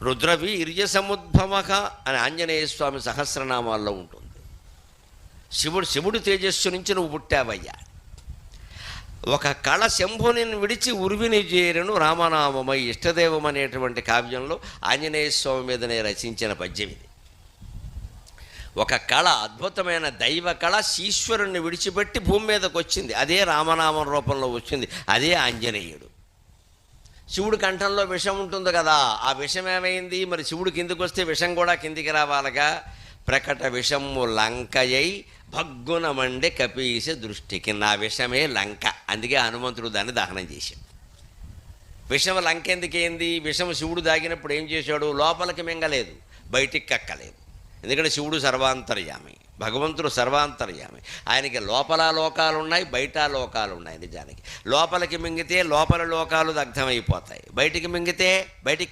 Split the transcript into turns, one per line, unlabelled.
రుద్రవీర్య సముద్భవక అని ఆంజనేయ స్వామి సహస్రనామాల్లో ఉంటుంది. శివుడు తేజస్సు నుంచి నువ్వు పుట్టావయ్యా. ఒక కళ శంభుని విడిచి ఉర్విని చేరును రామనామమై ఇష్టదేవం అనేటువంటి కావ్యంలో ఆంజనేయ స్వామి మీదనే రచించిన పద్యం ఇది. ఒక కళ, అద్భుతమైన దైవ కళ ఈశ్వరుణ్ణి విడిచిపెట్టి భూమి మీదకి వచ్చింది. అదే రామనామం రూపంలో వచ్చింది. అదే ఆంజనేయుడు. శివుడి కంఠంలో విషం ఉంటుంది కదా, ఆ విషం ఏమైంది? మరి శివుడు కిందికి వస్తే విషం కూడా కిందికి రావాలిగా. ప్రకట విషము లంకయై భగ్గున మండే కపీస దృష్టికి. నా విషమే లంక. అందుకే హనుమంతుడు దాన్ని దహనం చేశాడు. విషం లంక ఎందుకేంది? విషం శివుడు దాగినప్పుడు ఏం చేశాడు? లోపలికి మింగలేదు, బయటికి కక్కలేదు. ఎందుకంటే శివుడు సర్వాంతర్యామి, భగవంతుడు సర్వాంతర్యామి. ఆయనకి లోపల లోకాలు ఉన్నాయి, బయట లోకాలు ఉన్నాయి. నిజానికి లోపలికి మింగితే లోపల లోకాలు దగ్ధమైపోతాయి, బయటికి మింగితే బయటికి